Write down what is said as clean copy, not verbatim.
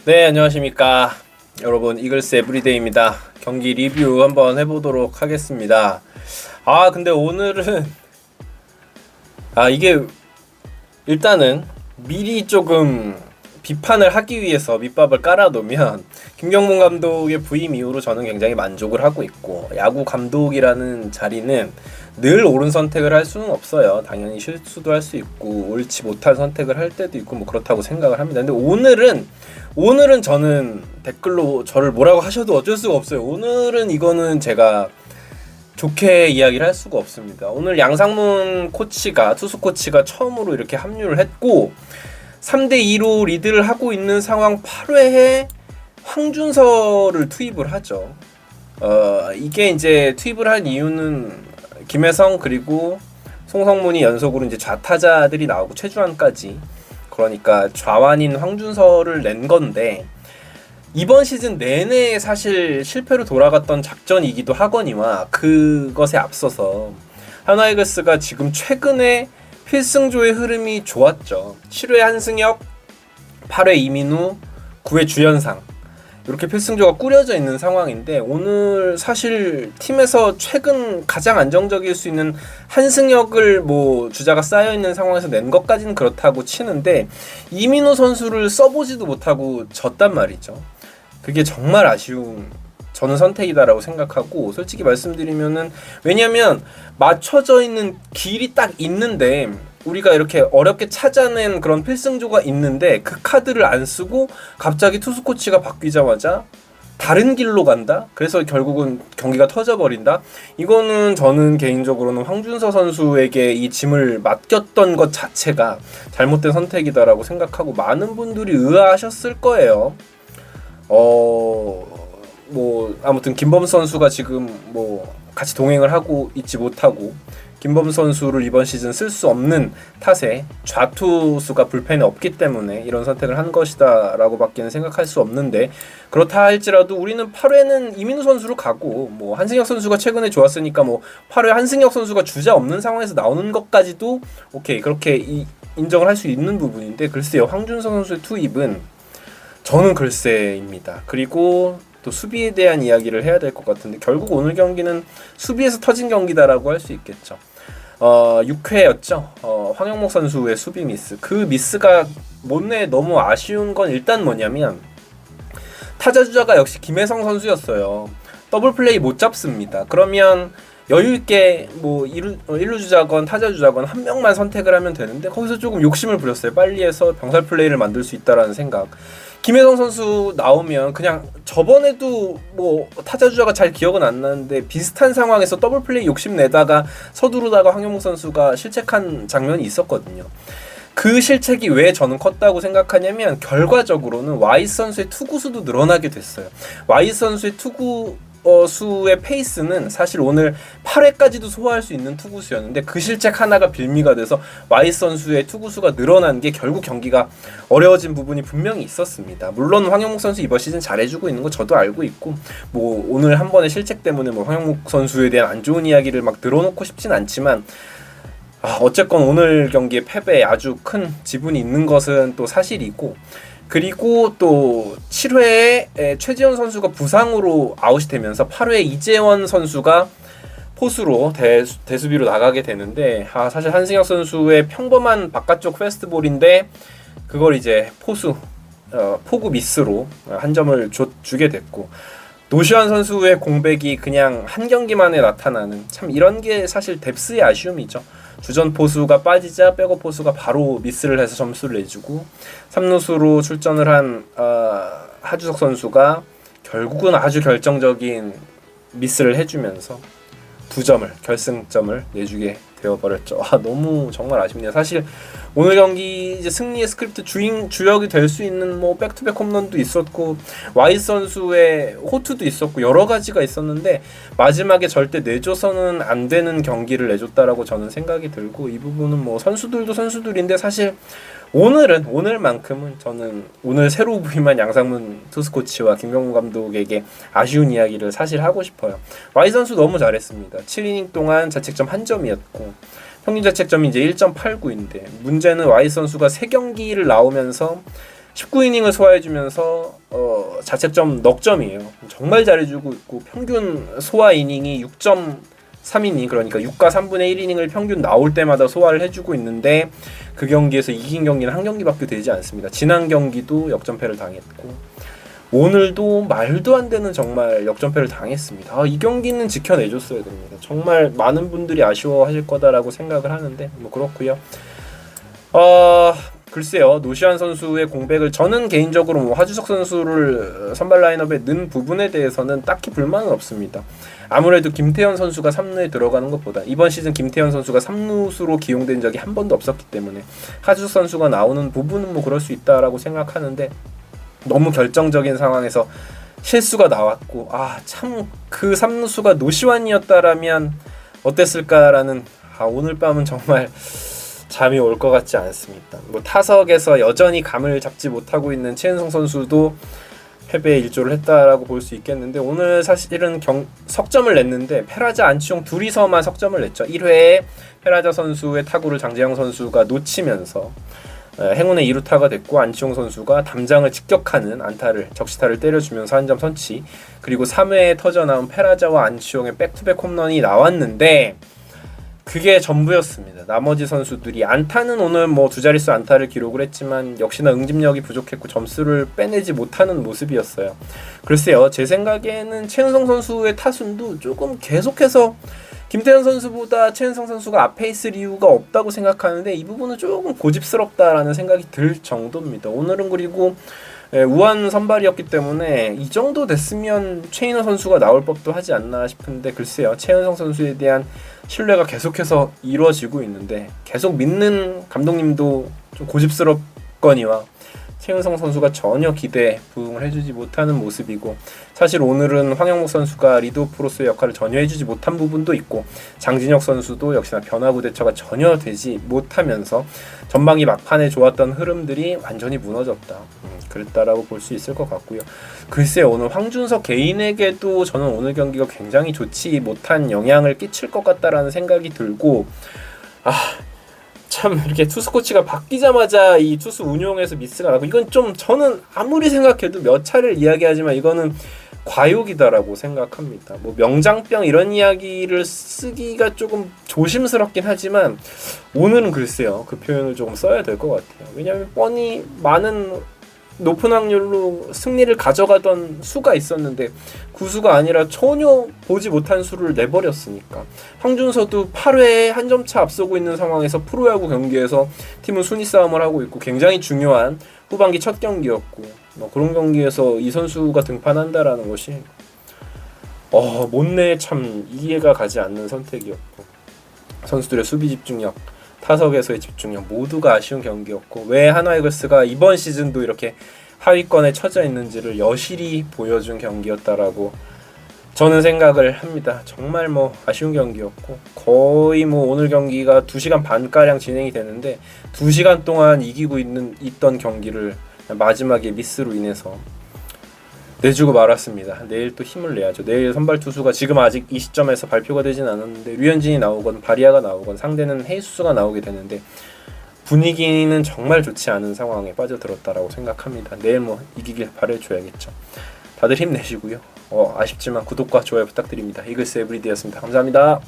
네, 안녕하십니까. 여러분, 이글스 에브리데이입니다. 경기 리뷰 한번 해보도록 하겠습니다. 근데 오늘은, 이게, 일단은, 미리 조금 비판을 하기 위해서 밑밥을 깔아놓으면, 김경문 감독의 부임 이후로 저는 굉장히 만족을 하고 있고, 야구 감독이라는 자리는 늘 옳은 선택을 할 수는 없어요. 당연히 실수도 할 수 있고, 옳지 못한 선택을 할 때도 있고, 뭐 그렇다고 생각을 합니다. 근데 오늘은 저는 댓글로 저를 뭐라고 하셔도 어쩔 수가 없어요. 오늘은 이거는 제가 좋게 이야기를 할 수가 없습니다. 오늘 양상문 코치가, 투수 코치가 처음으로 이렇게 합류를 했고 3대2로 리드를 하고 있는 상황 8회에 황준서를 투입을 하죠. 이게 이제 투입을 한 이유는 김혜성 그리고 송성문이 연속으로 이제 좌타자들이 나오고 최주환까지, 그러니까 좌완인 황준서를 낸 건데, 이번 시즌 내내 사실 실패로 돌아갔던 작전이기도 하거니와 그것에 앞서서 하나이글스가 지금 최근에 필승조의 흐름이 좋았죠. 7회 한승혁, 8회 이민우, 9회 주현상, 이렇게 필승조가 꾸려져 있는 상황인데, 오늘 사실 팀에서 최근 가장 안정적일 수 있는 한승혁을 뭐 주자가 쌓여있는 상황에서 낸 것까지는 그렇다고 치는데, 이민호 선수를 써보지도 못하고 졌단 말이죠. 그게 정말 아쉬운 저는 선택이다라고 생각하고, 솔직히 말씀드리면은, 왜냐면 맞춰져 있는 길이 딱 있는데, 우리가 이렇게 어렵게 찾아낸 그런 필승조가 있는데 그 카드를 안 쓰고 갑자기 투수 코치가 바뀌자마자 다른 길로 간다? 그래서 결국은 경기가 터져버린다? 이거는 저는 개인적으로는 황준서 선수에게 이 짐을 맡겼던 것 자체가 잘못된 선택이다라고 생각하고, 많은 분들이 의아하셨을 거예요. 아무튼 김범수 선수가 지금 뭐 같이 동행을 하고 있지 못하고, 김범수 선수를 이번 시즌 쓸 수 없는 탓에 좌투수가 불펜에 없기 때문에 이런 선택을 한 것이다 라고 밖에는 생각할 수 없는데, 그렇다 할지라도 우리는 8회는 이민우 선수로 가고, 뭐 한승혁 선수가 최근에 좋았으니까 뭐 8회 한승혁 선수가 주자 없는 상황에서 나오는 것까지도 오케이, 그렇게 인정을 할 수 있는 부분인데, 글쎄요, 황준서 선수의 투입은 저는 글쎄입니다. 그리고 또 수비에 대한 이야기를 해야 될 것 같은데, 결국 오늘 경기는 수비에서 터진 경기다라고 할 수 있겠죠. 6회였죠. 황영목 선수의 수비 미스. 그 미스가 못내 너무 아쉬운 건 일단 뭐냐면, 타자 주자가 역시 김혜성 선수였어요. 더블 플레이 못 잡습니다. 그러면 여유있게 뭐 1루 주자건 타자 주자건 한 명만 선택을 하면 되는데, 거기서 조금 욕심을 부렸어요. 빨리 해서 병살 플레이를 만들 수 있다라는 생각. 김혜성 선수 나오면, 그냥 저번에도 뭐 타자 주자가 잘 기억은 안 나는데 비슷한 상황에서 더블 플레이 욕심내다가 서두르다가 황영목 선수가 실책한 장면이 있었거든요. 그 실책이 왜 저는 컸다고 생각하냐면, 결과적으로는 와이스 선수의 투구수도 늘어나게 됐어요. 와이스 선수의 수의 페이스는 사실 오늘 8회까지도 소화할 수 있는 투구수였는데, 그 실책 하나가 빌미가 돼서 와이스 선수의 투구수가 늘어난 게 결국 경기가 어려워진 부분이 분명히 있었습니다. 물론 황영목 선수 이번 시즌 잘해주고 있는 거 저도 알고 있고, 뭐 오늘 한 번의 실책 때문에 뭐 황영목 선수에 대한 안 좋은 이야기를 막 늘어놓고 싶진 않지만, 어쨌건 오늘 경기의 패배에 아주 큰 지분이 있는 것은 또 사실이고, 그리고 또 7회에 최지원 선수가 부상으로 아웃이 되면서 8회에 이재원 선수가 포수로 대수비로 나가게 되는데, 사실 한승혁 선수의 평범한 바깥쪽 패스트볼인데 그걸 이제 포구 미스로 한 점을 주게 됐고, 노시환 선수의 공백이 그냥 한 경기만에 나타나는, 참 이런 게 사실 뎁스의 아쉬움이죠. 주전 포수가 빠지자 백업 포수가 바로 미스를 해서 점수를 내주고, 3루수로 출전을 한 하주석 선수가 결국은 아주 결정적인 미스를 해주면서 2점을, 결승점을 내주게 되어버렸죠. 너무 정말 아쉽네요. 사실 오늘 경기 이제 승리의 스크립트 주역이 될 수 있는 뭐 백투백 홈런도 있었고, 와이스 선수의 호투도 있었고, 여러 가지가 있었는데 마지막에 절대 내줘서는 안 되는 경기를 내줬다라고 저는 생각이 들고, 이 부분은 뭐 선수들도 선수들인데, 사실 오늘만큼은 저는 오늘 새로 부임한 양상문 투수 코치와 김경문 감독에게 아쉬운 이야기를 사실 하고 싶어요. 와이 선수 너무 잘했습니다. 7이닝 동안 자책점 1점이었고 평균 자책점이 이제 1.89인데, 문제는 와이 선수가 3경기를 나오면서 19이닝을 소화해주면서 자책점 넉점이에요. 정말 잘해주고 있고 평균 소화 이닝이 6.3이닝, 그러니까 6과 3분의 1이닝을 평균 나올 때마다 소화를 해주고 있는데 그 경기에서 이긴 경기는 한 경기밖에 되지 않습니다. 지난 경기도 역전패를 당했고 오늘도 말도 안 되는 정말 역전패를 당했습니다. 이 경기는 지켜내줬어야 됩니다. 정말 많은 분들이 아쉬워하실 거다라고 생각을 하는데 뭐 그렇고요. 글쎄요, 노시안 선수의 공백을 저는 개인적으로 뭐 하주석 선수를 선발 라인업에 넣은 부분에 대해서는 딱히 불만은 없습니다. 아무래도 김태현 선수가 3루에 들어가는 것보다 이번 시즌 김태현 선수가 3루수로 기용된 적이 한 번도 없었기 때문에 하주석 선수가 나오는 부분은 뭐 그럴 수 있다라고 생각하는데 너무 결정적인 상황에서 실수가 나왔고 참 그 3루수가 노시환이었다라면 어땠을까라는 오늘 밤은 정말 잠이 올 것 같지 않습니다. 뭐 타석에서 여전히 감을 잡지 못하고 있는 최은성 선수도 패배에 일조를 했다라고 볼 수 있겠는데 오늘 사실은 석점을 냈는데 페라자 안치홍 둘이서만 석점을 냈죠. 1회에 페라자 선수의 타구를 장재영 선수가 놓치면서 행운의 2루타가 됐고 안치홍 선수가 담장을 직격하는 적시타를 때려주면서 한 점 선취, 그리고 3회에 터져나온 페라자와 안치홍의 백투백 홈런이 나왔는데 그게 전부였습니다. 나머지 선수들이 안타는 오늘 뭐 두 자릿수 안타를 기록을 했지만 역시나 응집력이 부족했고 점수를 빼내지 못하는 모습이었어요. 글쎄요, 제 생각에는 최은성 선수의 타순도 조금 계속해서 김태현 선수보다 최은성 선수가 앞에 있을 이유가 없다고 생각하는데 이 부분은 조금 고집스럽다라는 생각이 들 정도입니다. 오늘은 그리고 우한 선발이었기 때문에 이 정도 됐으면 최인호 선수가 나올 법도 하지 않나 싶은데 글쎄요, 최은성 선수에 대한 신뢰가 계속해서 이루어지고 있는데 계속 믿는 감독님도 좀 고집스럽거니와 최은성 선수가 전혀 기대에 부응을 해주지 못하는 모습이고, 사실 오늘은 황영목 선수가 리드오프로서의 역할을 전혀 해주지 못한 부분도 있고 장진혁 선수도 역시나 변화구 대처가 전혀 되지 못하면서 전반기 막판에 좋았던 흐름들이 완전히 무너졌다, 그랬다라고 볼 수 있을 것 같고요. 글쎄요, 오늘 황준석 개인에게도 저는 오늘 경기가 굉장히 좋지 못한 영향을 끼칠 것 같다라는 생각이 들고, 참 이렇게 투수 코치가 바뀌자마자 이 투수 운용에서 미스가 나고, 이건 좀 저는 아무리 생각해도 몇 차례를 이야기하지만 이거는 과욕이다라고 생각합니다. 뭐 명장병 이런 이야기를 쓰기가 조금 조심스럽긴 하지만 오늘은 글쎄요, 그 표현을 조금 써야 될 것 같아요. 왜냐하면 뻔히 많은 높은 확률로 승리를 가져가던 수가 있었는데 그 수가 아니라 전혀 보지 못한 수를 내버렸으니까. 황준서도 8회에 한 점차 앞서고 있는 상황에서 프로야구 경기에서 팀은 순위 싸움을 하고 있고 굉장히 중요한 후반기 첫 경기였고, 그런 경기에서 이 선수가 등판한다라는 것이 못내 참 이해가 가지 않는 선택이었고, 선수들의 수비 집중력, 타석에서의 집중력 모두가 아쉬운 경기였고, 왜 하나이글스가 이번 시즌도 이렇게 하위권에 처져 있는지를 여실히 보여준 경기였다라고 저는 생각을 합니다. 정말 아쉬운 경기였고, 거의 오늘 경기가 2시간 반가량 진행이 되는데 2시간 동안 이기고 있던 경기를 마지막에 미스로 인해서 내주고 말았습니다. 내일 또 힘을 내야죠. 내일 선발 투수가 지금 아직 이 시점에서 발표가 되진 않았는데 류현진이 나오건 바리아가 나오건 상대는 헤이수스가 나오게 되는데 분위기는 정말 좋지 않은 상황에 빠져들었다라고 생각합니다. 내일 이기길 바라줘야겠죠. 다들 힘내시고요. 아쉽지만 구독과 좋아요 부탁드립니다. 이글스 에브리데이였습니다. 감사합니다.